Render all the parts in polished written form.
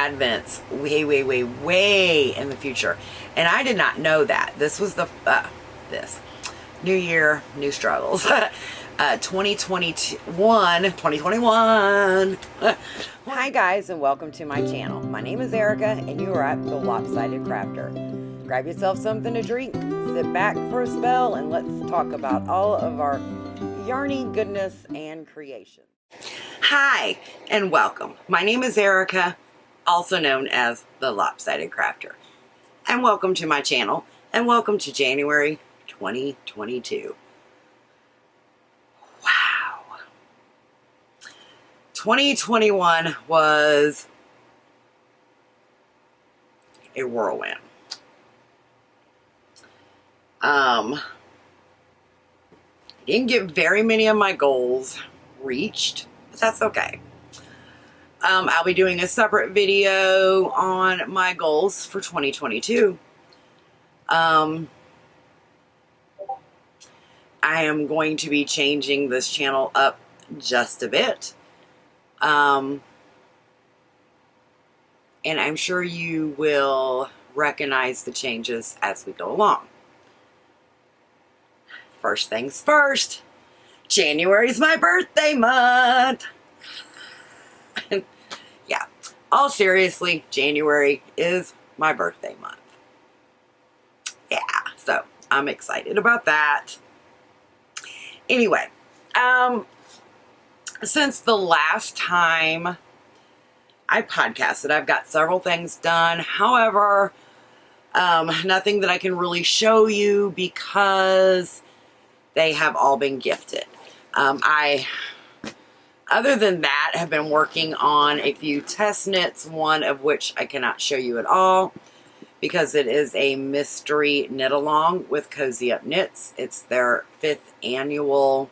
Advents way in the future. And I did not know that. This was the, this. New year, new struggles. 2021. Hi guys, and welcome to my channel. My name is Erica, and you are at the Lopsided Crafter. Grab yourself something to drink, sit back for a spell, and let's talk about all of our yarny goodness and creation. Hi, and welcome. My name is Erica, also known as the Lopsided Crafter. And welcome to my channel, and welcome to January 2022. Wow. 2021 was a whirlwind. Didn't get very many of my goals reached, but that's okay. I'll be doing a separate video on my goals for 2022. I am going to be changing this channel up just a bit. And I'm sure you will recognize the changes as we go along. First things first, January is my birthday month. Yeah, all seriously, January is my birthday month. Yeah, so I'm excited about that. Anyway, since the last time I podcasted, I've got several things done. However, nothing that I can really show you because they have all been gifted. Other than that, have been working on a few test knits, one of which I cannot show you at all because it is a mystery knit along with Cozy Up Knits. It's their 5th annual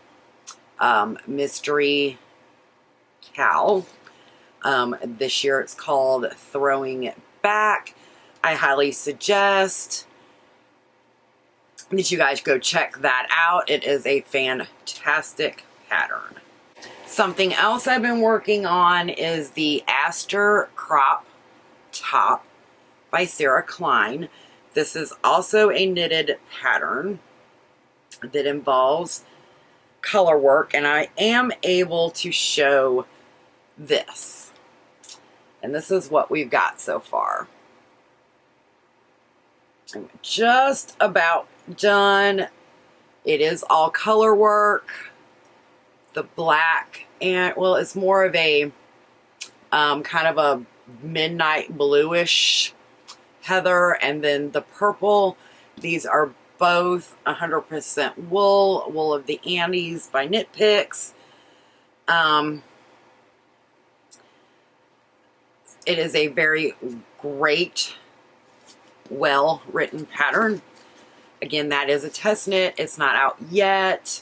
mystery cowl. This year it's called Throwing It Back. I highly suggest that you guys go check that out. It is a fantastic pattern. Something else I've been working on is the Aster Crop top by Sarah Klein. This is also a knitted pattern that involves color work, and I am able to show this. And this is what we've got so far. I'm just about done. It is all color work. The black, and well, it's more of a kind of a midnight bluish heather, and then the purple. These are both 100% wool of the Andes by Knit Picks. It is a very great, well-written pattern. Again, that is a test knit. It's not out yet.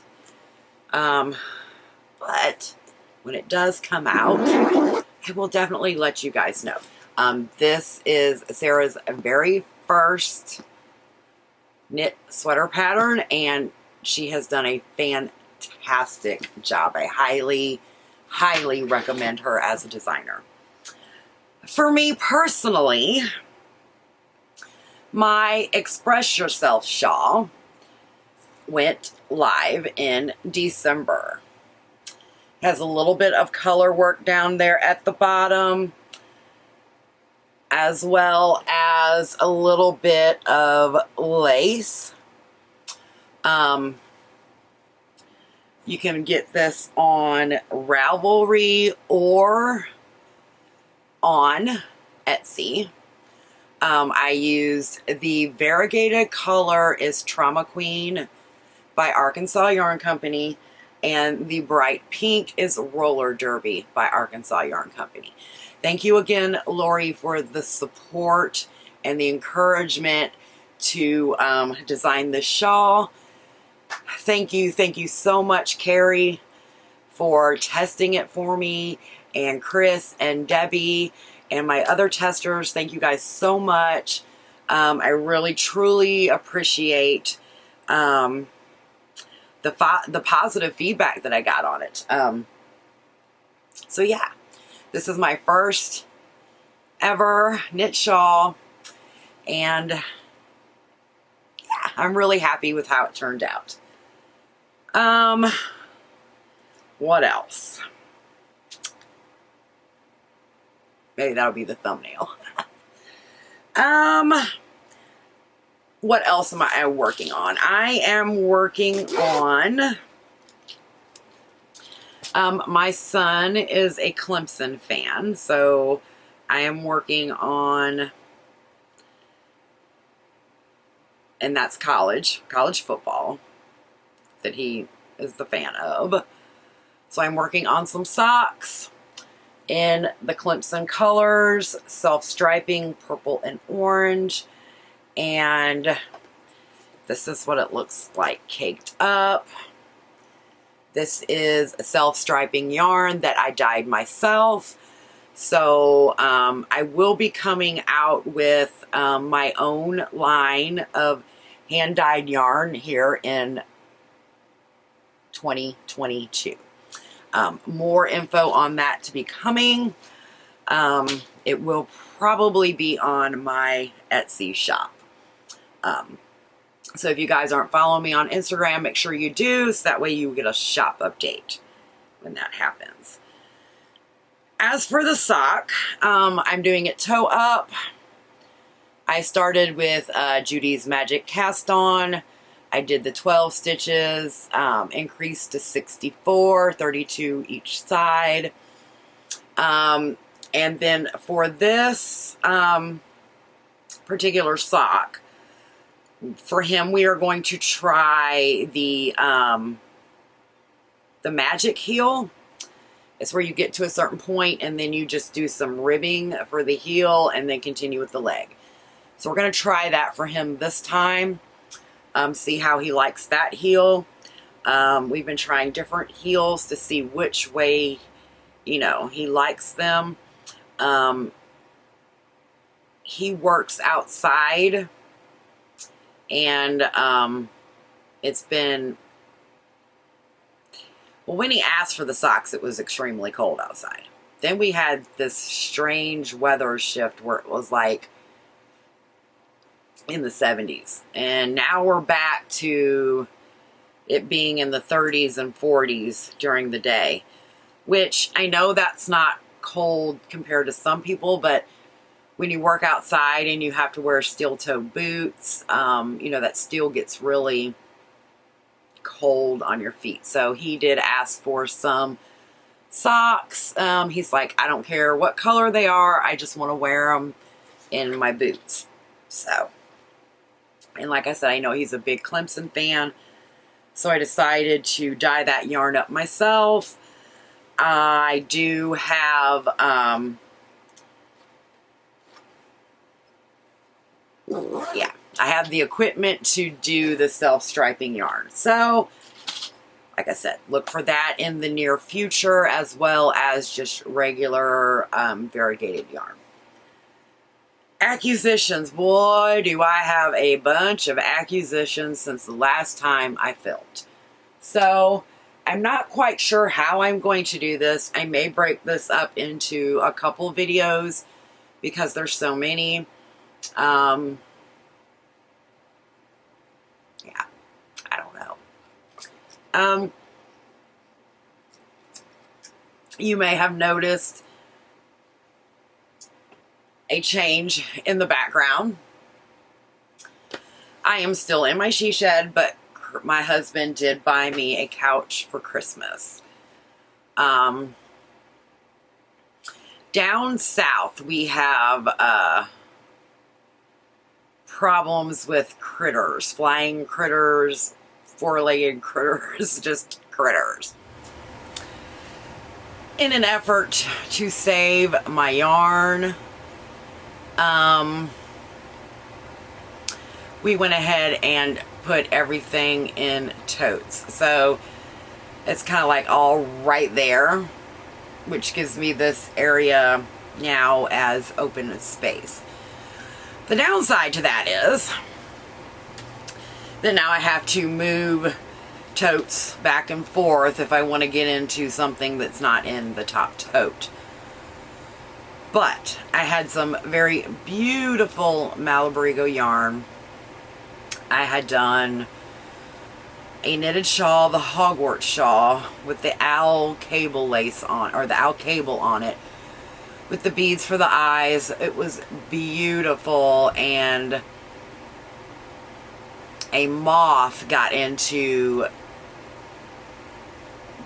But when it does come out, I will definitely let you guys know. This is Sarah's very first knit sweater pattern, and she has done a fantastic job. I highly recommend her as a designer. For me personally, my Express Yourself shawl went live in December. Has a little bit of color work down there at the bottom, as well as a little bit of lace. You can get this on Ravelry or on Etsy. I used the variegated color is Trauma Queen by Arkansas Yarn Company, and the bright pink is Roller Derby by Arkansas Yarn Company. Thank you again, Lori, for the support and the encouragement to design this shawl. Thank you so much, Carrie, for testing it for me, and Chris and Debbie and my other testers. Thank you guys so much. I really, truly appreciate the positive feedback that I got on it. So yeah, this is my first ever knit shawl. And yeah, I'm really happy with how it turned out. What else? Maybe that'll be the thumbnail. What else am I working on? I am working on, my son is a Clemson fan, so I am working on, and that's college football that he is the fan of. So I'm working on some socks in the Clemson colors, self-striping purple and orange. And this is what it looks like caked up. This is a self-striping yarn that I dyed myself. So I will be coming out with my own line of hand-dyed yarn here in 2022. More info on that to be coming. It will probably be on my Etsy shop. So if you guys aren't following me on Instagram, make sure you do, so that way you get a shop update when that happens. As for the sock, I'm doing it toe up. I started with Judy's Magic Cast On. I did the 12 stitches, increased to 64, 32 each side. And then for this particular sock, for him, we are going to try the magic heel. It's where you get to a certain point and then you just do some ribbing for the heel and then continue with the leg. So we're going to try that for him this time. See how he likes that heel. We've been trying different heels to see which way, you know, he likes them. He works outside, and it's been, well, when he asked for the socks, it was extremely cold outside. Then we had this strange weather shift where it was like in the 70s, and now we're back to it being in the 30s and 40s during the day, which I know that's not cold compared to some people, but when you work outside and you have to wear steel toe boots, you know, that steel gets really cold on your feet. So he did ask for some socks. He's like, I don't care what color they are, I just want to wear them in my boots. So, and like I said, I know he's a big Clemson fan, so I decided to dye that yarn up myself. I do have, yeah, I have the equipment to do the self-striping yarn. So, like I said, look for that in the near future, as well as just regular variegated yarn. Accusations. Boy, do I have a bunch of accusations since the last time I filmed. So, I'm not quite sure how I'm going to do this. I may break this up into a couple videos because there's so many. Yeah, I don't know. You may have noticed a change in the background. I am still in my she shed, but my husband did buy me a couch for Christmas. Down south, we have problems with critters, flying critters, four-legged critters, just critters. In an effort to save my yarn, we went ahead and put everything in totes. So it's kind of like all right there, which gives me this area now as open space. The downside to that is that now I have to move totes back and forth if I want to get into something that's not in the top tote. But I had some very beautiful Malabrigo yarn. I had done a knitted shawl, the Hogwarts shawl, with the owl cable lace on, or the owl cable on it, with the beads for the eyes. It was beautiful, and a moth got into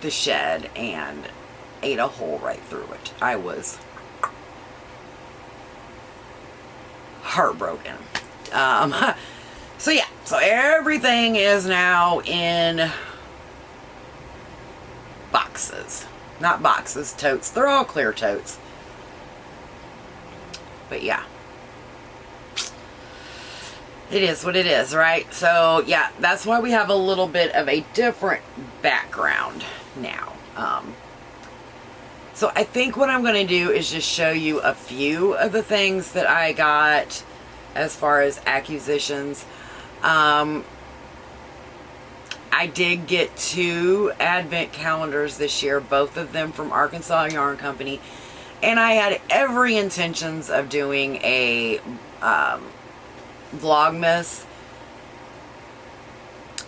the shed and ate a hole right through it. I was heartbroken. So yeah, so everything is now in boxes. Not boxes, totes. They're all clear totes. But yeah. It is what it is, right? So yeah, that's why we have a little bit of a different background now. So I think what I'm going to do is just show you a few of the things that I got as far as Accusations. I did get 2 advent calendars this year, both of them from Arkansas Yarn Company, and I had every intentions of doing a Vlogmas.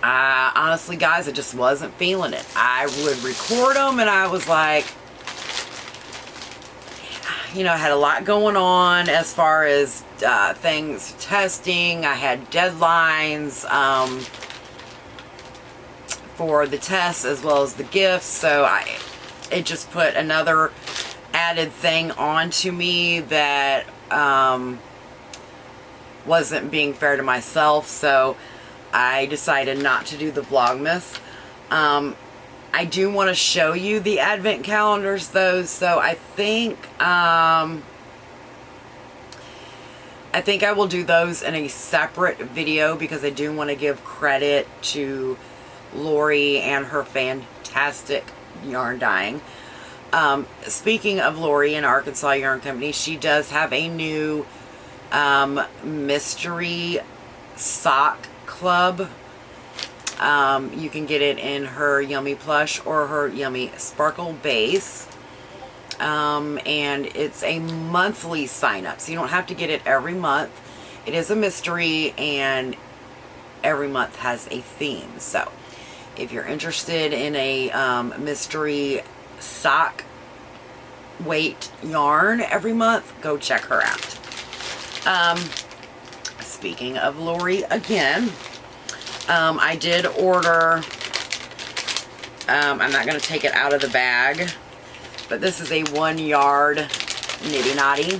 Honestly, guys, I just wasn't feeling it. I would record them, and I was like, you know, I had a lot going on as far as things, testing. I had deadlines for the tests as well as the gifts, so it just put another added thing onto me that wasn't being fair to myself, so I decided not to do the Vlogmas. I do want to show you the advent calendars though, so I think I will do those in a separate video, because I do want to give credit to Lori and her fantastic yarn dyeing. Speaking of Lori and Arkansas Yarn Company, she does have a new mystery sock club. You can get it in her Yummy Plush or her Yummy Sparkle base. And it's a monthly sign up, so you don't have to get it every month. It is a mystery, and every month has a theme. So if you're interested in a mystery sock weight yarn every month, go check her out. Speaking of Lori again, I did order, I'm not going to take it out of the bag, but this is a 1 yard nitty knotty.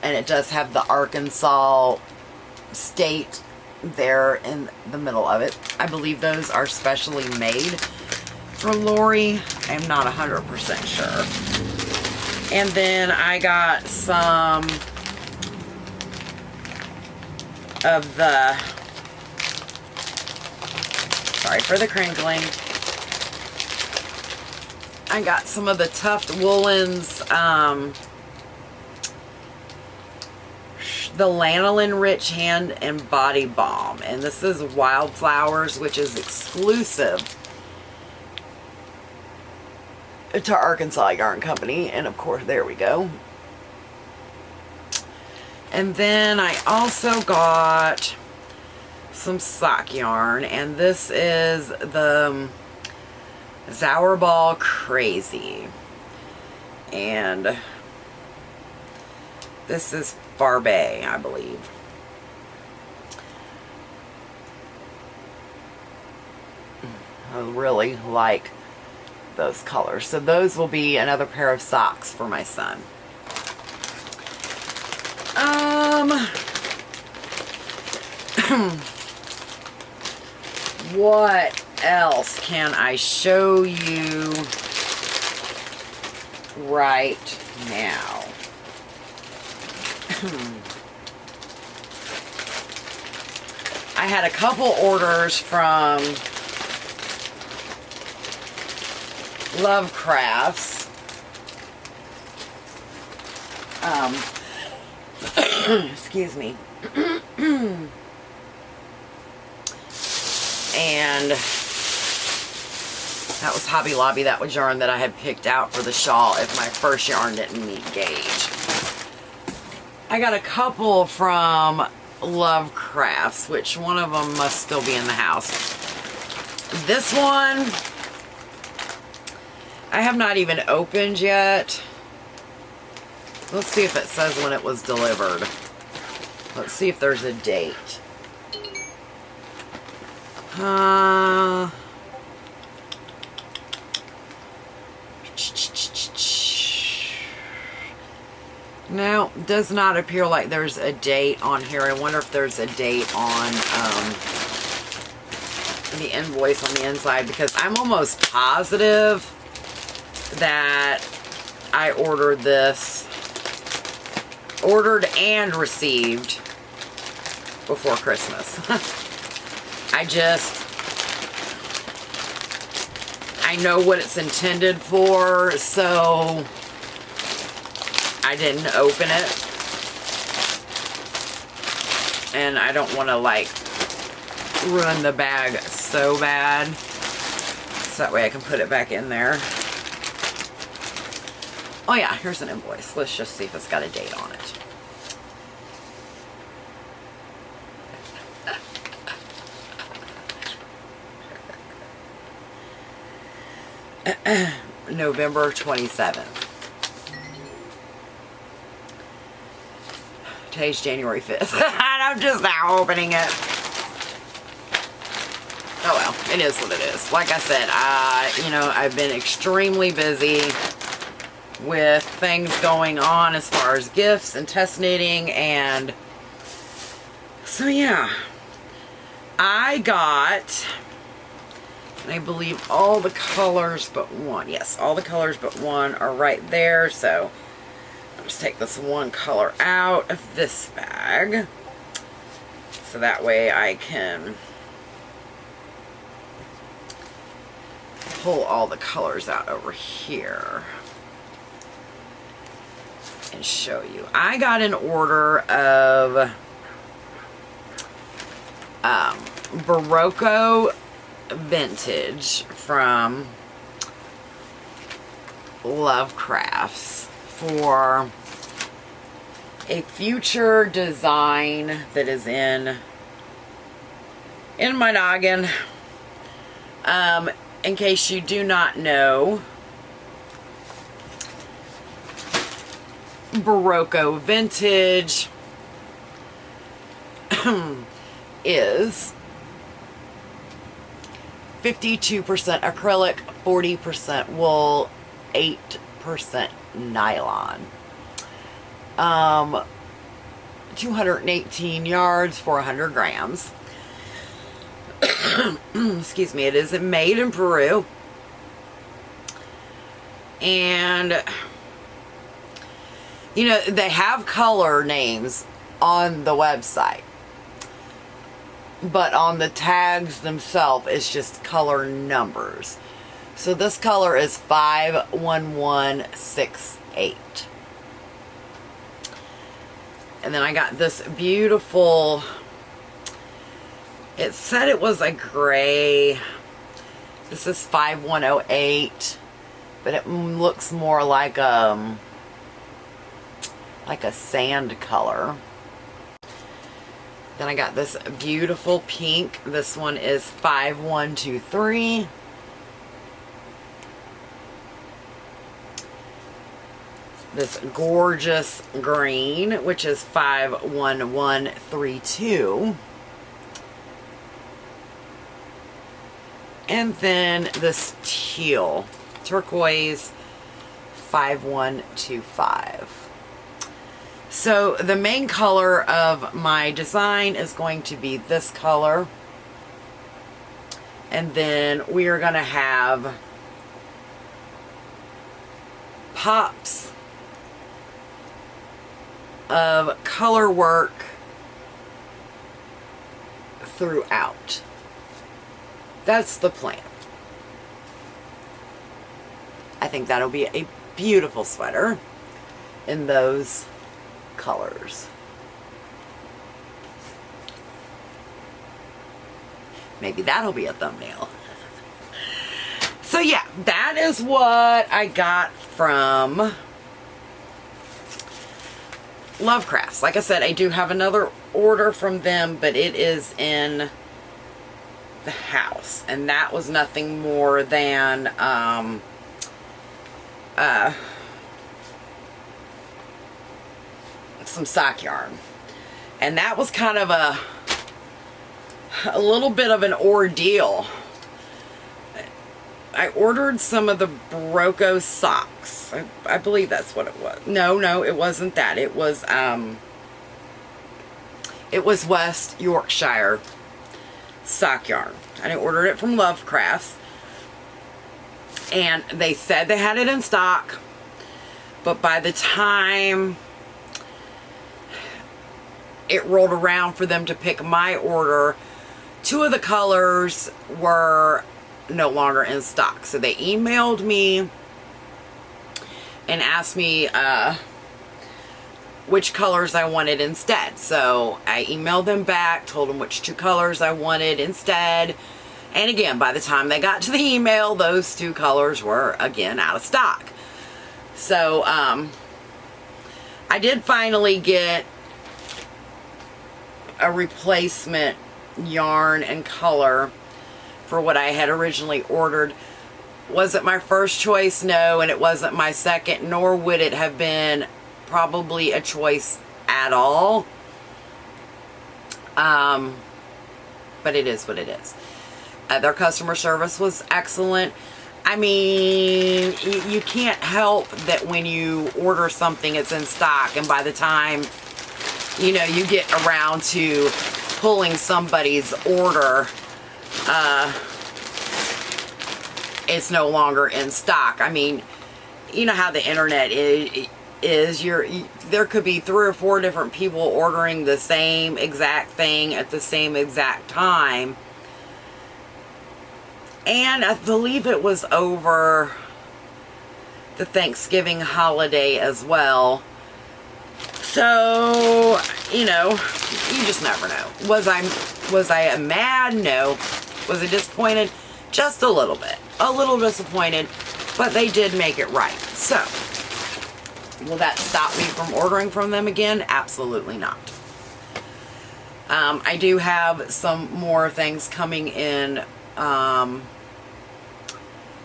And it does have the Arkansas state there in the middle of it. I believe those are specially made for Lori. I'm not 100% sure. And then I got some of the, sorry for the crinkling, I got some of the Tuft Woolens, the Lanolin Rich Hand and Body Balm, and this is Wildflowers, which is exclusive to Arkansas Yarn Company, and of course, there we go. And then I also got some sock yarn, and this is the Zauberball Crazy, and this is Barbet, I believe. I really like those colors, so those will be another pair of socks for my son. What else can I show you right now? I had a couple orders from Love Crafts. Excuse me. And That was Hobby Lobby. That was yarn that I had picked out for the shawl if my first yarn didn't meet gauge. I got a couple from Love Crafts, which one of them must still be in the house. This one, I have not even opened yet. Let's see if it says when it was delivered. Let's see if there's a date. No, does not appear like there's a date on here. I wonder if there's a date on the invoice on the inside, because I'm almost positive that I ordered and received before Christmas. I know what it's intended for, so I didn't open it. And I don't want to, like, ruin the bag so bad. So that way I can put it back in there. Oh yeah, here's an invoice. Let's just see if it's got a date on it. November 27th. Today's January 5th. And I'm just now opening it. Oh well, it is what it is. Like I said, you know, I've been extremely busy with things going on as far as gifts and test knitting, and so yeah. I got, I believe all the colors but one. Yes, all the colors but one are right there. So I'll just take this one color out of this bag. So that way I can pull all the colors out over here and show you. I got an order of Barocco Vintage from Love Crafts for a future design that is in my noggin. In case you do not know, Barocco Vintage is 52% acrylic, 40% wool, 8% nylon. 218 yards for 100 grams. Excuse me. It is made in Peru. And, you know, they have color names on the website, but on the tags themselves, it's just color numbers. So this color is 51168. And then I got this beautiful, it said it was a gray. This is 5108, but it looks more like a sand color. Then I got this beautiful pink. This one is 5123. This gorgeous green, which is 51132. And then this teal, turquoise, 5125. So the main color of my design is going to be this color. And then we are going to have pops of color work throughout. That's the plan. I think that'll be a beautiful sweater in those colors. Maybe that'll be a thumbnail. So yeah, that is what I got from Lovecrafts. Like I said, I do have another order from them, but it is in the house, and that was nothing more than some sock yarn, and that was kind of a little bit of an ordeal. I ordered some of the Broco socks. I believe that's what it was. No, it wasn't that. It was West Yorkshire sock yarn. And I ordered it from Lovecrafts. And they said they had it in stock. But by the time it rolled around for them to pick my order, 2 of the colors were no longer in stock. So they emailed me and asked me which colors I wanted instead. So I emailed them back, told them which 2 colors I wanted instead. And again, by the time they got to the email, those 2 colors were again out of stock. So I did finally get a replacement yarn and color for what I had originally ordered. Was it my first choice? No, and it wasn't my second, nor would it have been probably a choice at all. But it is what it is. Their customer service was excellent. I mean, you can't help that when you order something, it's in stock, and by the time, you know, you get around to pulling somebody's order, it's no longer in stock. I mean, you know how the internet is. There could be 3 or 4 different people ordering the same exact thing at the same exact time. And I believe it was over the Thanksgiving holiday as well. So, you know, you just never know. Was I mad? No. Was I disappointed? Just a little bit. A little disappointed, but they did make it right. So, will that stop me from ordering from them again? Absolutely not. I do have some more things coming in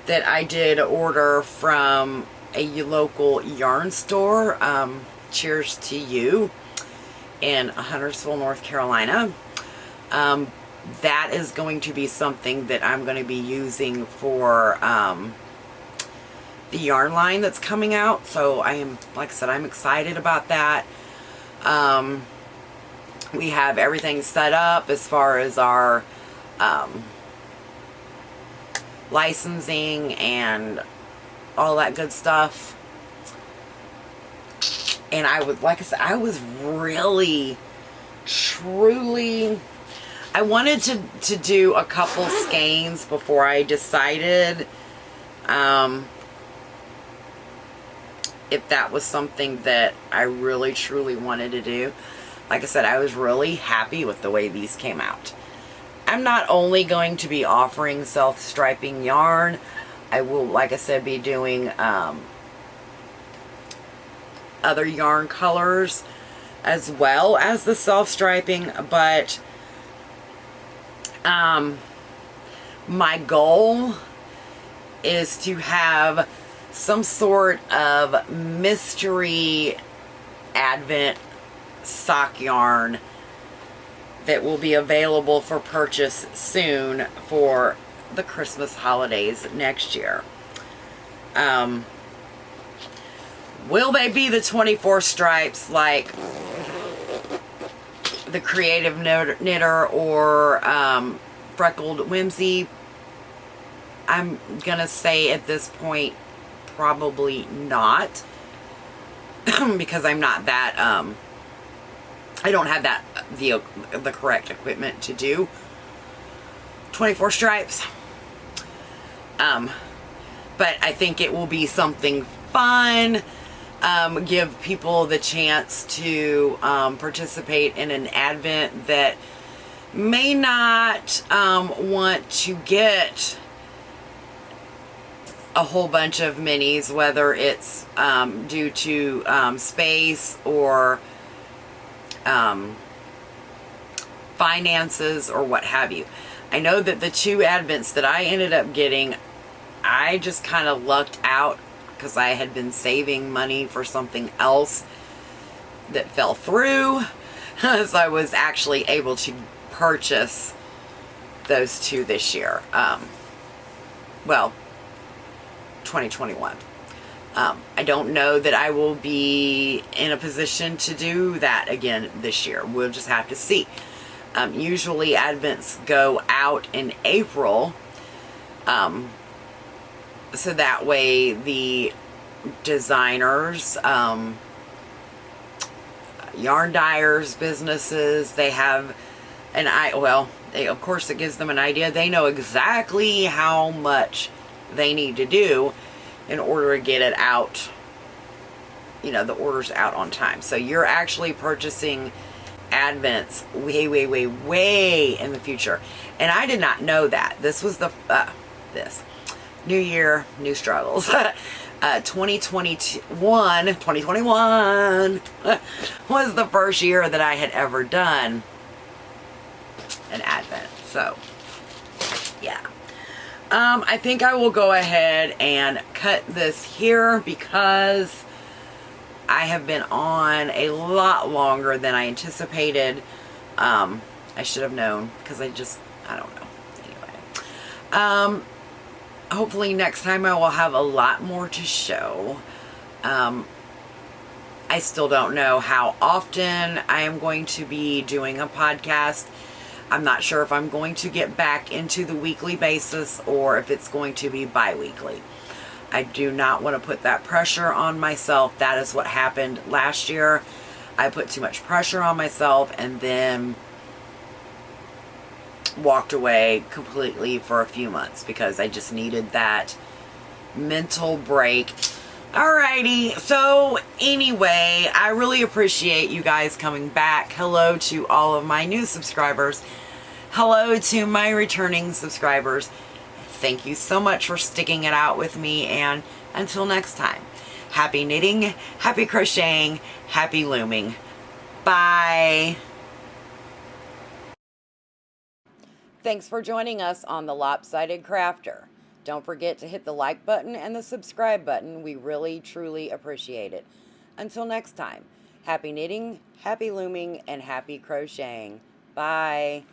that I did order from a local yarn store. Cheers to you, in Huntersville, North Carolina. That is going to be something that I'm going to be using for the yarn line that's coming out. So I am, like I said, I'm excited about that. We have everything set up as far as our licensing and all that good stuff. And I was, like I said, I was really, truly, I wanted to do a couple skeins before I decided if that was something that I really, truly wanted to do. Like I said, I was really happy with the way these came out. I'm not only going to be offering self-striping yarn, I will, like I said, be doing other yarn colors as well as the self-striping, but my goal is to have some sort of mystery Advent sock yarn that will be available for purchase soon for the Christmas holidays next year. Will they be the 24 stripes like the Creative Knitter or Freckled Whimsy? I'm gonna say at this point probably not, because I'm not that I don't have that the correct equipment to do 24 stripes. But I think it will be something fun. Give people the chance to participate in an Advent that may not want to get a whole bunch of minis, whether it's due to space or finances or what have you. I know that the 2 Advents that I ended up getting, I just kind of lucked out because I had been saving money for something else that fell through. So I was actually able to purchase those 2 this year. Well, 2021. I don't know that I will be in a position to do that again this year. We'll just have to see. Usually Advents go out in April, so that way the designers, yarn dyers, businesses, they have of course it gives them an idea. They know exactly how much they need to do in order to get it out, the orders out on time. So you're actually purchasing Advents way, way, way, way in the future. And I did not know that. This was this new year, new struggles. 2021 was the first year that I had ever done an Advent. So, yeah. I think I will go ahead and cut this here because I have been on a lot longer than I anticipated. I should have known because I don't know. Anyway. Hopefully next time I will have a lot more to show. I still don't know how often I am going to be doing a podcast. I'm not sure if I'm going to get back into the weekly basis or if it's going to be bi-weekly. I do not want to put that pressure on myself. That is what happened last year. I put too much pressure on myself and then walked away completely for a few months because I just needed that mental break. Alrighty, so anyway, I really appreciate you guys coming back. Hello to all of my new subscribers. Hello to my returning subscribers. Thank you so much for sticking it out with me, and until next time, happy knitting, happy crocheting, happy looming. Bye. Thanks for joining us on the Lopsided Crafter. Don't forget to hit the like button and the subscribe button. We really, truly appreciate it. Until next time, happy knitting, happy looming, and happy crocheting. Bye.